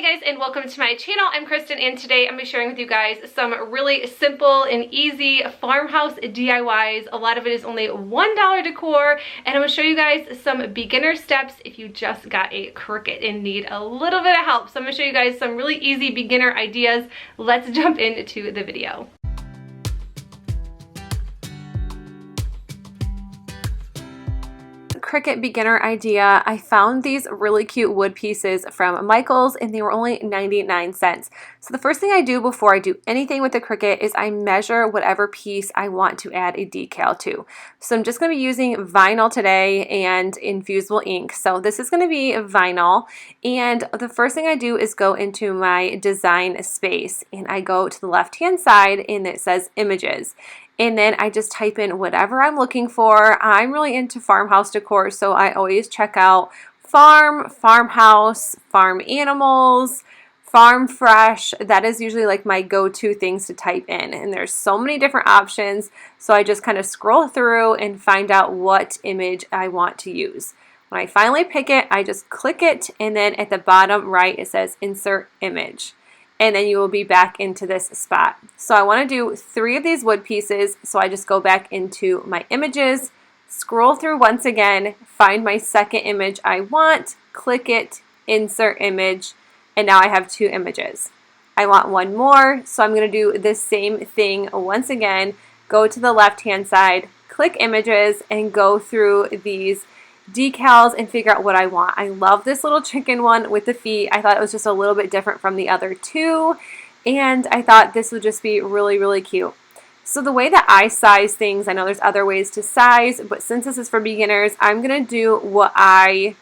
guys, and welcome to my channel. I'm Kristen, and today I'm going to be sharing with you guys some really simple and easy farmhouse DIYs. A lot of it is only $1 decor, and I'm going to show you guys some beginner steps if you just got a Cricut and need a little bit of help. So I'm going to show you guys some really easy beginner ideas. Let's jump into the video. Cricut beginner idea. I found these really cute wood pieces from Michael's and they were only 99 cents. So the first thing I do before I do anything with the Cricut is I measure whatever piece I want to add a decal to. So I'm just going to be using vinyl today and Infusible ink. So this is going to be vinyl, and the first thing I do is go into my design space and I go to the left hand side and it says images. And then I just type in whatever I'm looking for. I'm really into farmhouse decor, so I always check out farm, farmhouse, farm animals, farm fresh. That is usually like my go-to things to type in. And there's so many different options, so I just kind of scroll through and find out what image I want to use. When I finally pick it, I just click it, and then at the bottom right it says insert image. And then you will be back into this spot. So I want to do 3 of these wood pieces, so I just go back into my images, scroll through once again, find my second image I want, click it, insert image, and now I have 2 images. I want one more, so I'm going to do the same thing once again, go to the left hand side, click images, and go through these decals and figure out what I want. I love this little chicken one with the feet. I thought it was just a little bit different from the other 2, and I thought this would just be really, really cute. So the way that I size things, I know there's other ways to size, but since this is for beginners, I'm going to do what I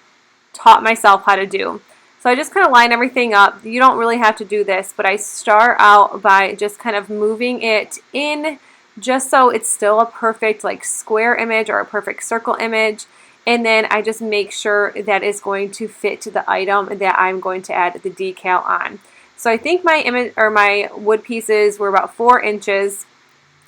taught myself how to do. So I just kind of line everything up. You don't really have to do this, but I start out by just kind of moving it in just so it's still a perfect like square image or a perfect circle image. And then I just make sure that it's going to fit to the item that I'm going to add the decal on. So I think my image or my wood pieces were about 4 inches,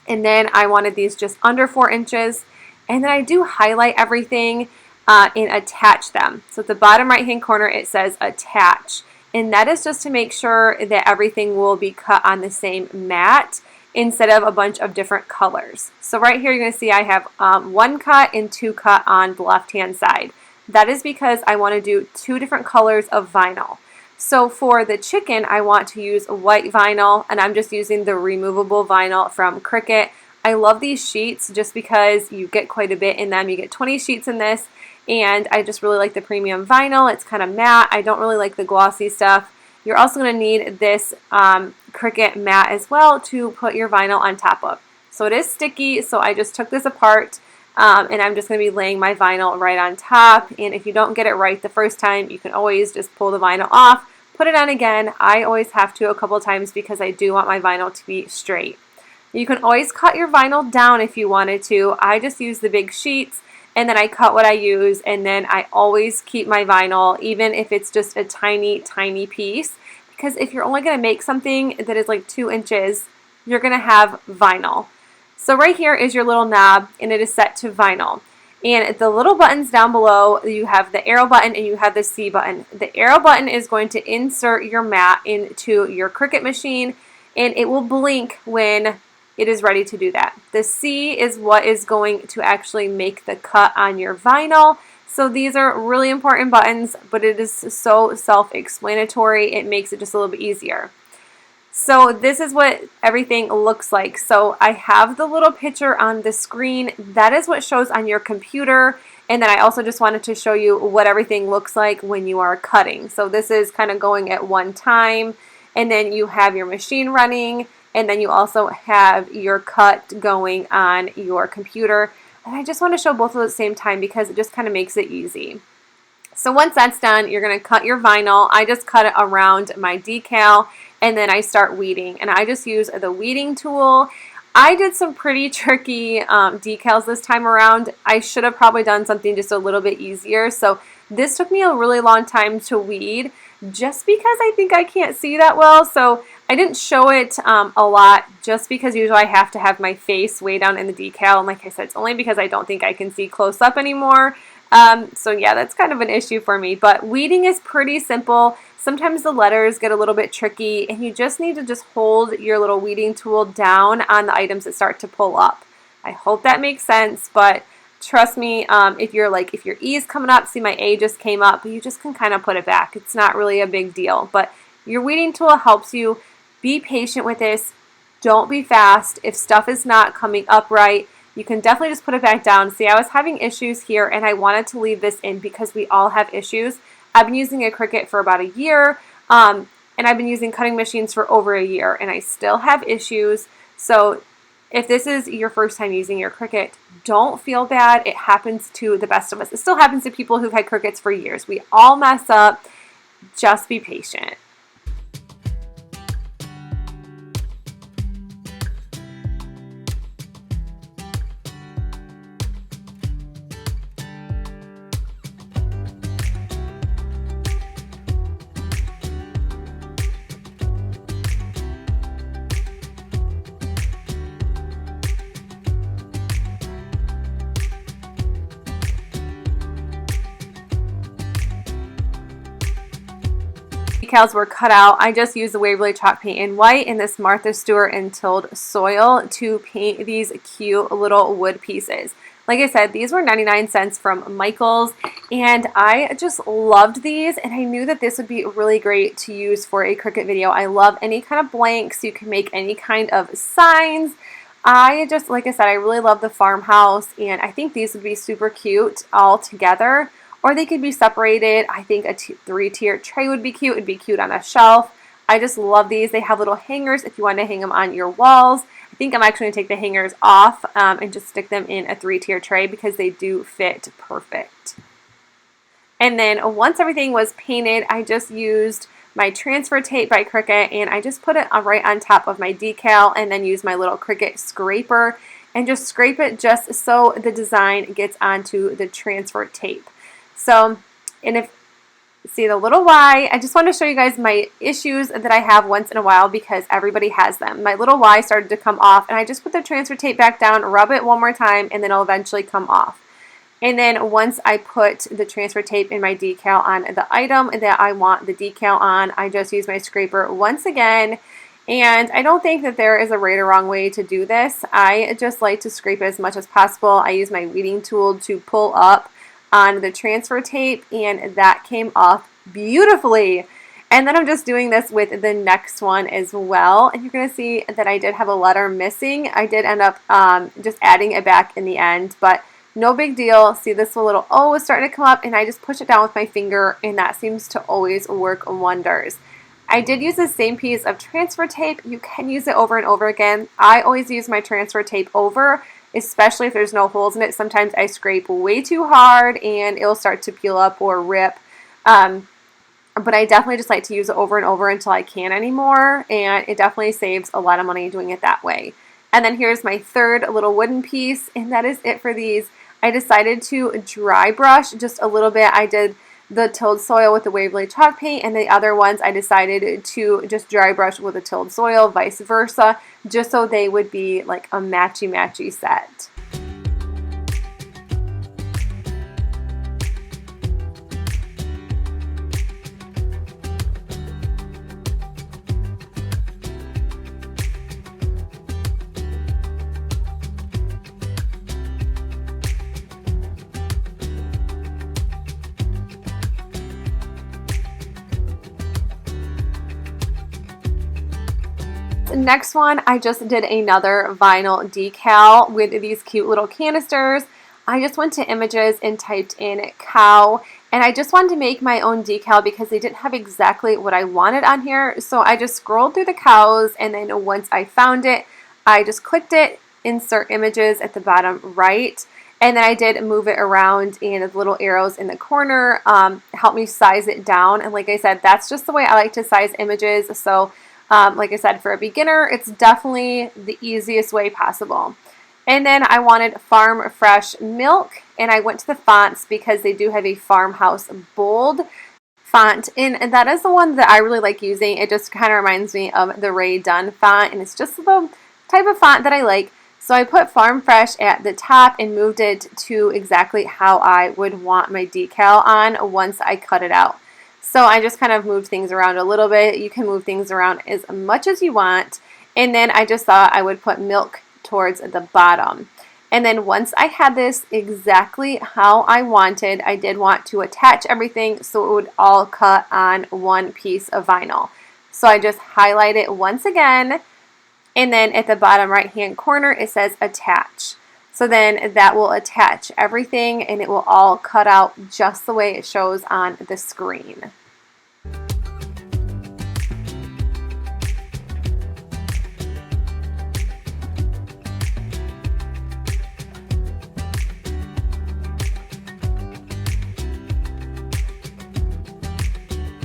and then I wanted these just under 4 inches. And then I do highlight everything and attach them. So at the bottom right hand corner it says attach, and that is just to make sure that everything will be cut on the same mat instead of a bunch of different colors. So right here you're going to see I have 1 cut and 2 cut on the left hand side. That is because I want to do 2 different colors of vinyl. So for the chicken I want to use white vinyl, and I'm just using the removable vinyl from Cricut. I love these sheets just because you get quite a bit in them. You get 20 sheets in this, and I just really like the premium vinyl. It's kind of matte. I don't really like the glossy stuff. You're also going to need this Cricut mat as well to put your vinyl on top of. So it is sticky, so I just took this apart and I'm just going to be laying my vinyl right on top. And if you don't get it right the first time, you can always just pull the vinyl off, put it on again. I always have to a couple times because I do want my vinyl to be straight. You can always cut your vinyl down if you wanted to. I just use the big sheets, and then I cut what I use, and then I always keep my vinyl, even if it's just a tiny, tiny piece, because if you're only going to make something that is like 2 inches, you're going to have vinyl. So right here is your little knob, and it is set to vinyl. And the little buttons down below, you have the arrow button and you have the C button. The arrow button is going to insert your mat into your Cricut machine, and it will blink when it is ready to do that. The C is what is going to actually make the cut on your vinyl. So these are really important buttons, but it is so self-explanatory. It makes it just a little bit easier. So this is what everything looks like. So I have the little picture on the screen. That is what shows on your computer. And then I also just wanted to show you what everything looks like when you are cutting. So this is kind of going at one time, and then you have your machine running, and then you also have your cut going on your computer. And I just want to show both of them at the same time because it just kind of makes it easy. So once that's done, you're going to cut your vinyl. I just cut it around my decal, and then I start weeding. And I just use the weeding tool. I did some pretty tricky decals this time around. I should have probably done something just a little bit easier. So this took me a really long time to weed just because I think I can't see that well. So I didn't show it a lot just because usually I have to have my face way down in the decal. And like I said, it's only because I don't think I can see close up anymore. So yeah, that's kind of an issue for me. But weeding is pretty simple. sometimes the letters get a little bit tricky and you just need to just hold your little weeding tool down on the items that start to pull up. I hope that makes sense, but trust me, if your E is coming up, see my A just came up, you just can kind of put it back. It's not really a big deal, but your weeding tool helps you. Be patient with this. Don't be fast. If stuff is not coming up right, you can definitely just put it back down. See, I was having issues here and I wanted to leave this in because we all have issues. I've been using a Cricut for about a year, and I've been using cutting machines for over a year, and I still have issues. So if this is your first time using your Cricut, don't feel bad. It happens to the best of us. It still happens to people who've had Cricuts for years. We all mess up. Just be patient. Decals were cut out. I just used the Waverly chalk paint in white and this Martha Stewart and Tilled soil to paint these cute little wood pieces. Like I said, these were 99 cents from Michael's, and I just loved these, and I knew that this would be really great to use for a Cricut video. I love any kind of blanks. You can make any kind of signs. Like I said, I really love the Farmhouse, and I think these would be super cute all together. Or they could be separated. I think a 3-tier tray would be cute. It'd be cute on a shelf. I just love these. They have little hangers if you want to hang them on your walls. I think I'm actually going to take the hangers off and just stick them in a 3-tier tray because they do fit perfect. And then once everything was painted, I just used my transfer tape by Cricut and I just put it right on top of my decal and then use my little Cricut scraper and just scrape it just so the design gets onto the transfer tape. So, and see the little Y, I just want to show you guys my issues that I have once in a while because everybody has them. My little Y started to come off and I just put the transfer tape back down, rub it one more time, and then it'll eventually come off. And then once I put the transfer tape in my decal on the item that I want the decal on, I just use my scraper once again. And I don't think that there is a right or wrong way to do this. I just like to scrape it as much as possible. I use my weeding tool to pull up on the transfer tape and that came off beautifully. And then I'm just doing this with the next one as well, and you're going to see that I did have a letter missing. I did end up just adding it back in the end, but no big deal. See, this little O is starting to come up and I just push it down with my finger and that seems to always work wonders. I did use the same piece of transfer tape. You can use it over and over again. I always use my transfer tape over, especially if there's no holes in it. Sometimes I scrape way too hard and it'll start to peel up or rip. But I definitely just like to use it over and over until I can't anymore, and it definitely saves a lot of money doing it that way. And then here's my third little wooden piece, and that is it for these. I decided to dry brush just a little bit. I did the Tilled soil with the Waverly chalk paint, and the other ones I decided to just dry brush with the Tilled soil, vice versa, just so they would be like a matchy-matchy set. Next one, I just did another vinyl decal with these cute little canisters. I just went to images and typed in cow, and I just wanted to make my own decal because they didn't have exactly what I wanted on here. So I just scrolled through the cows, and then once I found it, I just clicked it, insert images at the bottom right, and then I did move it around, and the little arrows in the corner helped me size it down. And like I said, that's just the way I like to size images. So like I said, for a beginner, it's definitely the easiest way possible. And then I wanted Farm Fresh Milk, and I went to the fonts because they do have a Farmhouse bold font, and that is the one that I really like using. It just kind of reminds me of the Rae Dunn font, and it's just the type of font that I like. So I put Farm Fresh at the top and moved it to exactly how I would want my decal on once I cut it out. So I just kind of moved things around a little bit. You can move things around as much as you want. And then I just thought I would put milk towards the bottom. And then once I had this exactly how I wanted, I did want to attach everything so it would all cut on one piece of vinyl. So I just highlight it once again, and then at the bottom right hand corner it says attach. So then that will attach everything and it will all cut out just the way it shows on the screen.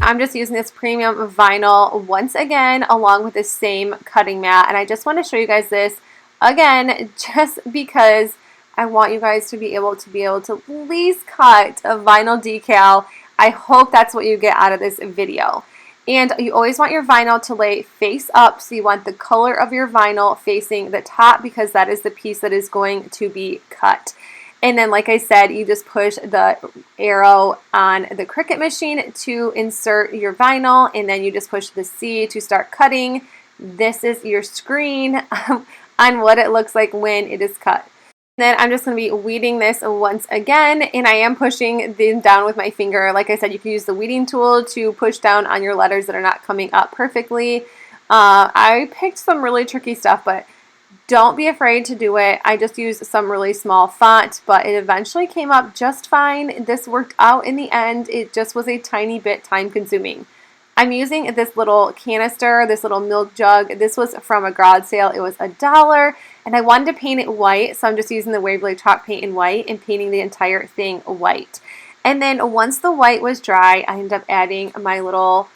I'm just using this premium vinyl once again along with the same cutting mat, and I just want to show you guys this again just because I want you guys to be able to at least cut a vinyl decal. I hope that's what you get out of this video. And you always want your vinyl to lay face up, so you want the color of your vinyl facing the top because that is the piece that is going to be cut. And then, like I said, you just push the arrow on the Cricut machine to insert your vinyl, and then you just push the C to start cutting. This is your screen on what it looks like when it is cut. And then I'm just going to be weeding this once again, and I am pushing them down with my finger. Like I said, you can use the weeding tool to push down on your letters that are not coming up perfectly. I picked some really tricky stuff, but don't be afraid to do it. I just used some really small font, but it eventually came up just fine. This worked out in the end. It just was a tiny bit time consuming. I'm using this little canister, this little milk jug. This was from a garage sale. It was $1, and I wanted to paint it white, so I'm just using the Waverly chalk paint in white and painting the entire thing white. And then once the white was dry, I ended up adding my little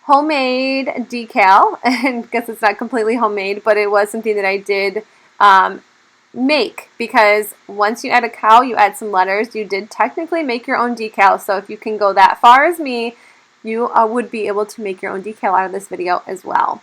homemade decal, and I guess it's not completely homemade, but it was something that I did make, because once you add a cow, you add some letters. You did technically make your own decal, so if you can go that far as me, you would be able to make your own decal out of this video as well.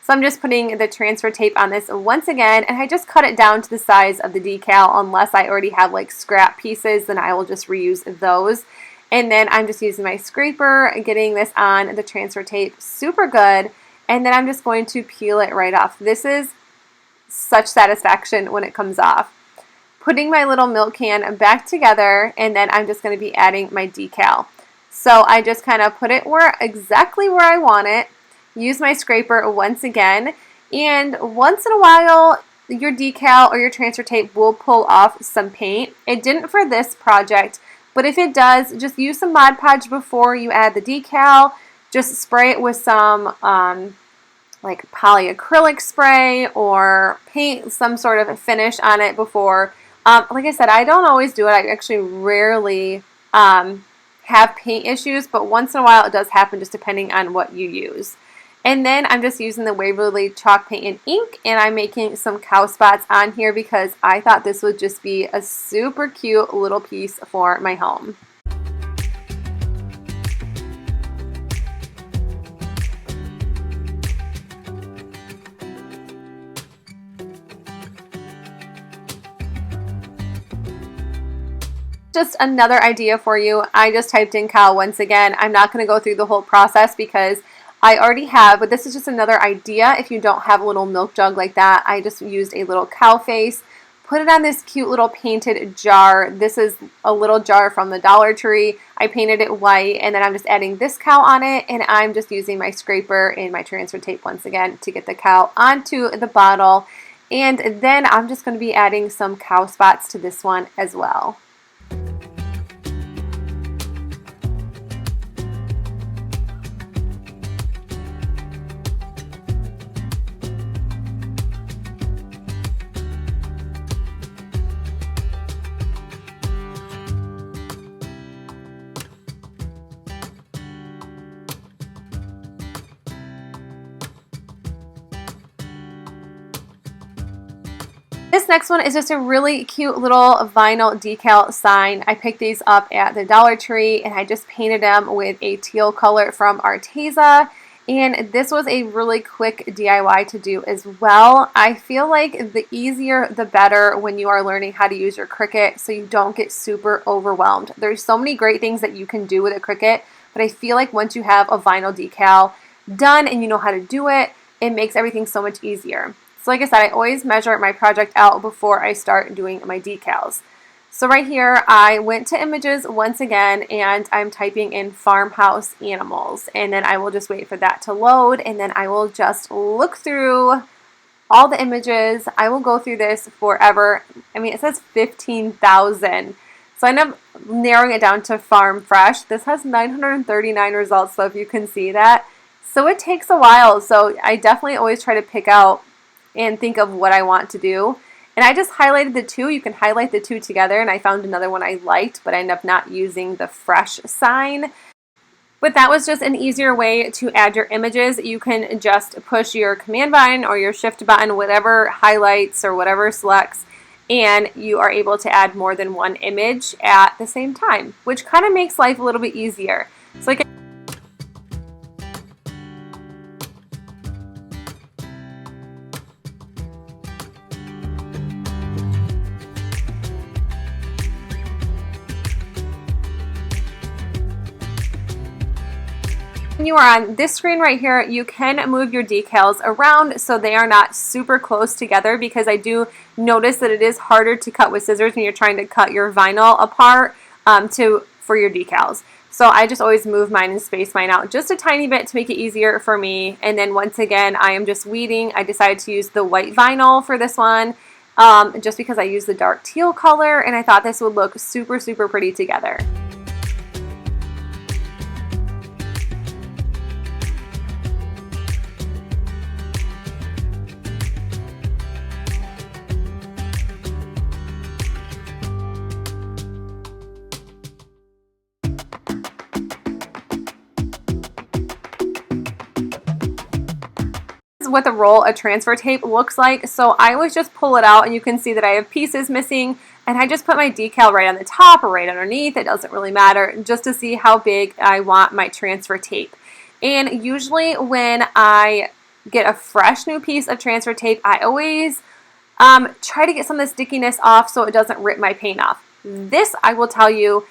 So I'm just putting the transfer tape on this once again, and I just cut it down to the size of the decal. Unless I already have like scrap pieces, then I will just reuse those. And then I'm just using my scraper, getting this on the transfer tape super good, and then I'm just going to peel it right off. This is such satisfaction when it comes off. Putting my little milk can back together, and then I'm just going to be adding my decal. So I just kind of put it exactly where I want it, use my scraper once again, and once in a while your decal or your transfer tape will pull off some paint. It didn't for this project, but if it does, just use some Mod Podge before you add the decal. Just spray it with some like polyacrylic spray, or paint some sort of finish on it before. Like I said, I don't always do it. I actually rarely have paint issues, but once in a while it does happen, just depending on what you use. And then I'm just using the Waverly chalk paint and ink, and I'm making some cow spots on here because I thought this would just be a super cute little piece for my home. Just another idea for you. I just typed in cow once again. I'm not going to go through the whole process because I already have, but this is just another idea. If you don't have a little milk jug like that, I just used a little cow face, put it on this cute little painted jar. This is a little jar from the Dollar Tree. I painted it white, and then I'm just adding this cow on it, and I'm just using my scraper and my transfer tape once again to get the cow onto the bottle. And then I'm just going to be adding some cow spots to this one as well. This next one is just a really cute little vinyl decal sign. I picked these up at the Dollar Tree, and I just painted them with a teal color from Arteza. And this was a really quick DIY to do as well. I feel like the easier the better when you are learning how to use your Cricut, so you don't get super overwhelmed. There's so many great things that you can do with a Cricut, but I feel like once you have a vinyl decal done and you know how to do it, it makes everything so much easier. So like I said, I always measure my project out before I start doing my decals. So right here, I went to images once again, and I'm typing in farmhouse animals, and then I will just wait for that to load, and then I will just look through all the images. I will go through this forever. I mean, it says 15,000. So I end up narrowing it down to farm fresh. This has 939 results, so if you can see that. So it takes a while. So I definitely always try to pick out and think of what I want to do. And I just highlighted the two. You can highlight the two together, and I found another one I liked, but I ended up not using the fresh sign. But that was just an easier way to add your images. You can just push your command button or your shift button, whatever highlights or whatever selects, and you are able to add more than one image at the same time, which kind of makes life a little bit easier. So like when you are on this screen right here, you can move your decals around so they are not super close together, because I do notice that it is harder to cut with scissors when you're trying to cut your vinyl apart for your decals. So I just always move mine and space mine out just a tiny bit to make it easier for me. And then once again, I am just weeding. I decided to use the white vinyl for this one just because I used the dark teal color, and I thought this would look super, super pretty together. What the roll of transfer tape looks like. So I always just pull it out, and you can see that I have pieces missing, and I just put my decal right on the top or right underneath. It doesn't really matter, just to see how big I want my transfer tape. And usually when I get a fresh new piece of transfer tape, I always try to get some of the stickiness off so it doesn't rip my paint off. This, I will tell you,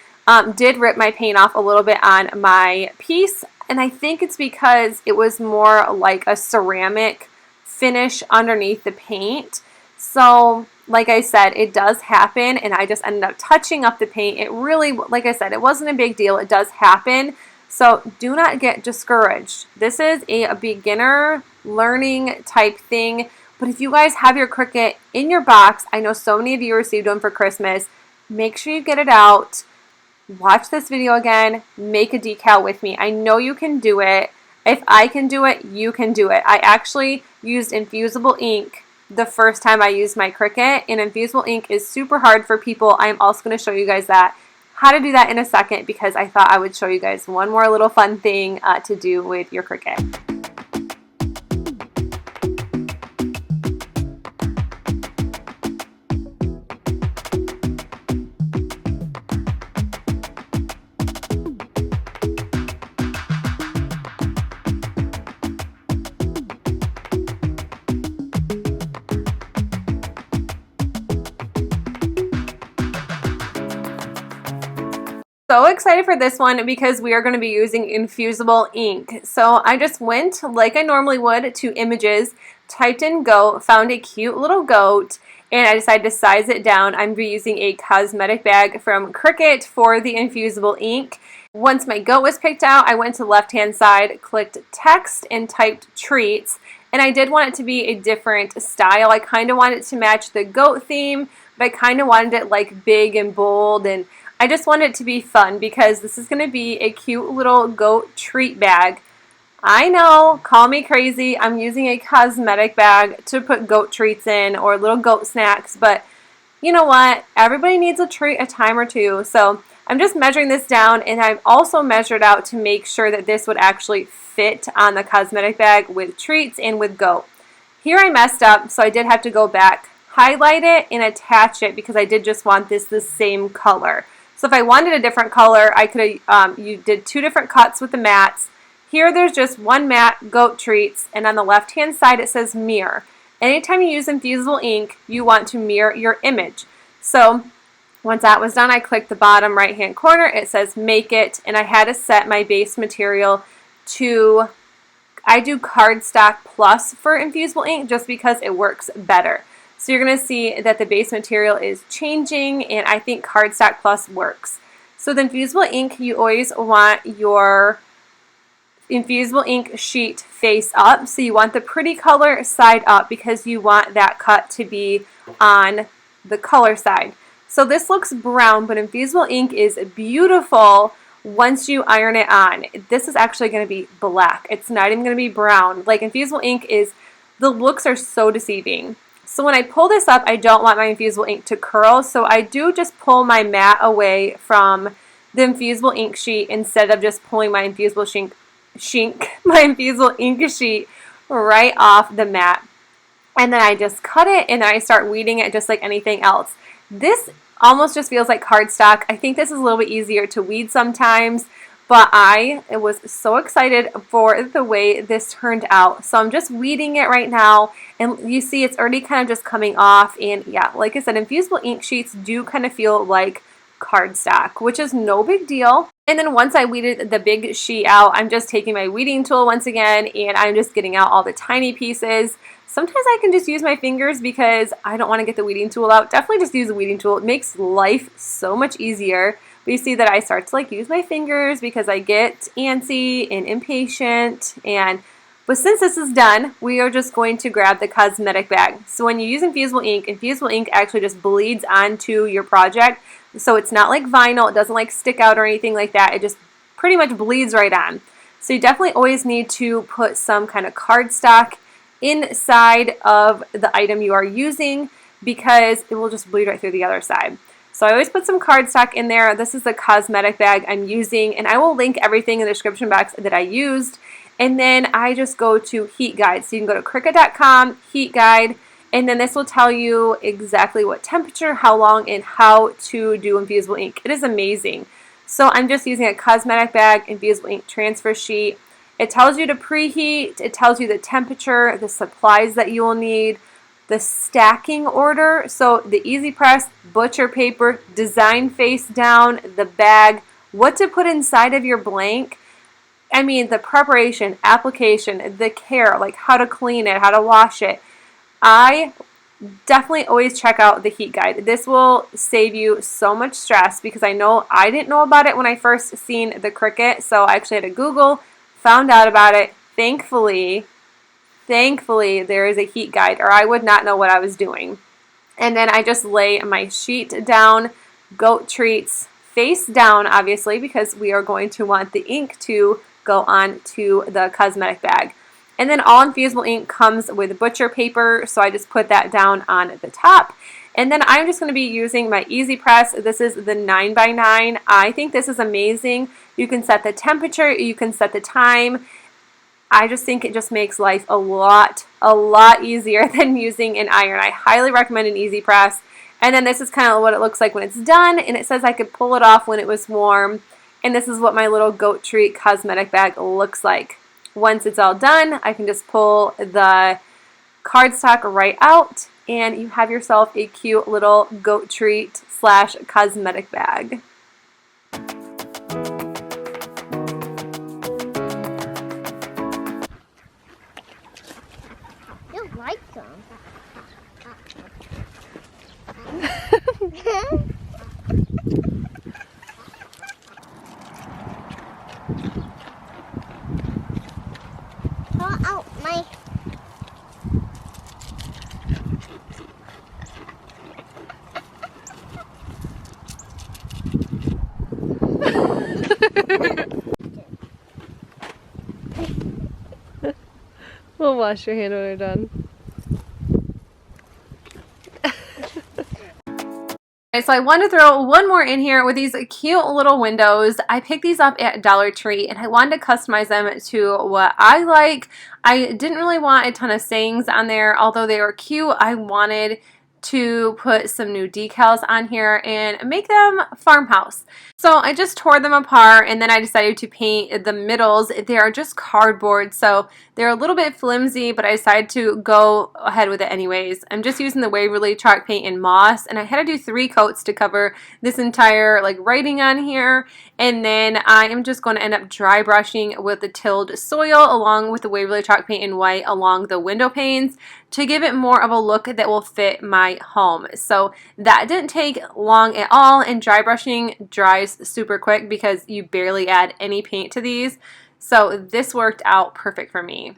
did rip my paint off a little bit on my piece. And I think it's because it was more like a ceramic finish underneath the paint. So, like I said, it does happen, and I just ended up touching up the paint. It really, like I said, it wasn't a big deal. It does happen. So do not get discouraged. This is a beginner learning type thing. But if you guys have your Cricut in your box, I know so many of you received one for Christmas, make sure you get it out. Watch this video again, make a decal with me. I know you can do it. If I can do it, you can do it. I actually used Infusible ink the first time I used my Cricut, and Infusible ink is super hard for people. I'm also going to show you guys how to do that in a second, because I thought I would show you guys one more little fun thing to do with your Cricut. So excited for this one because we are going to be using Infusible ink. So I just went, like I normally would, to images, typed in goat, found a cute little goat, and I decided to size it down. I'm going to be using a cosmetic bag from Cricut for the Infusible ink. Once my goat was picked out, I went to the left-hand side, clicked text, and typed treats. And I did want it to be a different style. I kind of wanted it to match the goat theme, but I kind of wanted it like big and bold, and I just wanted it to be fun because this is going to be a cute little goat treat bag. I know, call me crazy, I'm using a cosmetic bag to put goat treats in or little goat snacks, but you know what? Everybody needs a treat a time or two. So I'm just measuring this down, and I've also measured out to make sure that this would actually fit on the cosmetic bag with treats and with goat. Here I messed up, so I did have to go back, highlight it, and attach it because I did just want this the same color. So if I wanted a different color, I could have, you did two different cuts with the mats. Here there's just one mat, goat treats, and on the left-hand side it says mirror. Anytime you use Infusible ink, you want to mirror your image. So Once that was done, I clicked the bottom right hand corner. It says make it, and I had to set my base material to, I do cardstock plus for Infusible ink just because it works better. So you're going to see that the base material is changing, and I think cardstock plus works. So the Infusible ink, you always want your Infusible ink sheet face up. So you want the pretty color side up because you want that cut to be on the color side. So this looks brown, but Infusible ink is beautiful once you iron it on. This is actually going to be black. It's not even going to be brown. Like Infusible ink is, the looks are so deceiving. So when I pull this up, I don't want my Infusible ink to curl, so I do just pull my mat away from the Infusible ink sheet instead of just pulling my Infusible Infusible ink sheet right off the mat. And then I just cut it, and then I start weeding it just like anything else. This almost just feels like cardstock. I think this is a little bit easier to weed sometimes, but I was so excited for the way this turned out. So I'm just weeding it right now, and you see it's already kind of just coming off. And yeah, like I said, Infusible ink sheets do kind of feel like cardstock, which is no big deal. And then once I weeded the big sheet out, I'm just taking my weeding tool once again, and I'm just getting out all the tiny pieces. Sometimes I can just use my fingers because I don't want to get the weeding tool out. Definitely just use the weeding tool. It makes life so much easier. But you see that I start to like use my fingers because I get antsy and impatient. But since this is done, we are just going to grab the cosmetic bag. So when you use Infusible ink actually just bleeds onto your project. So it's not like vinyl. It doesn't like stick out or anything like that. It just pretty much bleeds right on. So you definitely always need to put some kind of cardstock inside of the item you are using because it will just bleed right through the other side. So I always put some cardstock in there. This is the cosmetic bag I'm using, and I will link everything in the description box that I used. And then I just go to heat guide. So you can go to Cricut.com, heat guide, and then this will tell you exactly what temperature, how long, and how to do Infusible ink. It is amazing. So I'm just using a cosmetic bag, Infusible ink transfer sheet. It tells you to preheat, it tells you the temperature, the supplies that you will need, the stacking order, so the easy press, butcher paper, design face down, the bag, what to put inside of your blank. I mean, the preparation, application, the care, like how to clean it, how to wash it. I definitely always check out the heat guide. This will save you so much stress because I know I didn't know about it when I first seen the Cricut, so I actually had to Google, found out about it. Thankfully there is a heat guide, or I would not know what I was doing. And then I just lay my sheet down, goat treats, face down obviously because we are going to want the ink to go on to the cosmetic bag. And then all Infusible ink comes with butcher paper, so I just put that down on the top. And then I'm just going to be using my Easy Press. This is the 9x9. I think this is amazing. You can set the temperature, you can set the time. I just think it just makes life a lot easier than using an iron. I highly recommend an Easy Press. And then this is kind of what it looks like when it's done, and it says I could pull it off when it was warm. And this is what my little goat treat cosmetic bag looks like. Once it's all done, I can just pull the cardstock right out, and you have yourself a cute little goat treat / cosmetic bag. You like them. Pull out my... We'll wash your hand when we're done. So I wanted to throw one more in here with these cute little windows. I picked these up at Dollar Tree, and I wanted to customize them to what I like. I didn't really want a ton of sayings on there, although they were cute. I wanted to put some new decals on here and make them farmhouse. So I just tore them apart and then I decided to paint the middles. They are just cardboard, so they're a little bit flimsy, but I decided to go ahead with it anyways. I'm just using the Waverly chalk paint and moss, and I had to do 3 coats to cover this entire like writing on here. And then I am just going to end up dry brushing with the tilled soil along with the Waverly chalk paint in white along the window panes to give it more of a look that will fit my home. So that didn't take long at all, and dry brushing dries super quick because you barely add any paint to these. So this worked out perfect for me.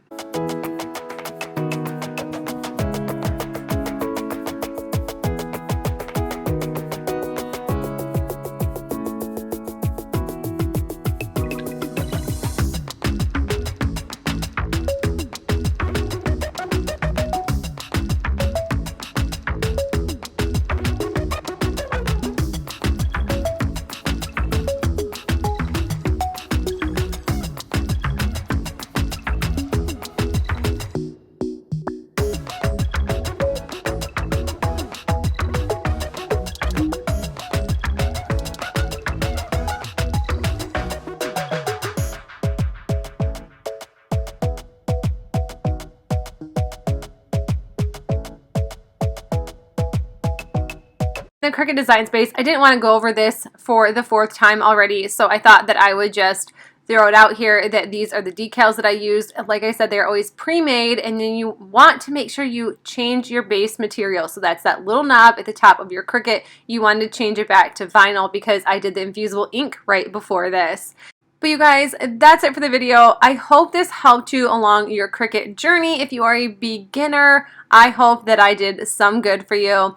The Cricut Design Space, I didn't want to go over this for the 4th time already, so I thought that I would just throw it out here that these are the decals that I used. Like I said, they're always pre-made, and then you want to make sure you change your base material. So that's that little knob at the top of your Cricut. You want to change it back to vinyl because I did the Infusible ink right before this. But you guys, that's it for the video. I hope this helped you along your Cricut journey. If you are a beginner, I hope that I did some good for you.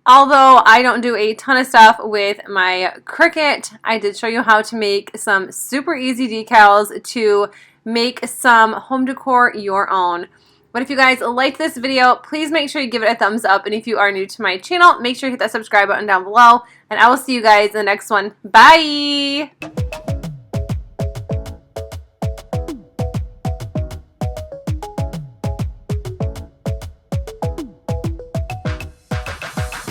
Although I don't do a ton of stuff with my Cricut, I did show you how to make some super easy decals to make some home decor your own. But if you guys liked this video, please make sure you give it a thumbs up. And if you are new to my channel, make sure you hit that subscribe button down below. And I will see you guys in the next one. Bye!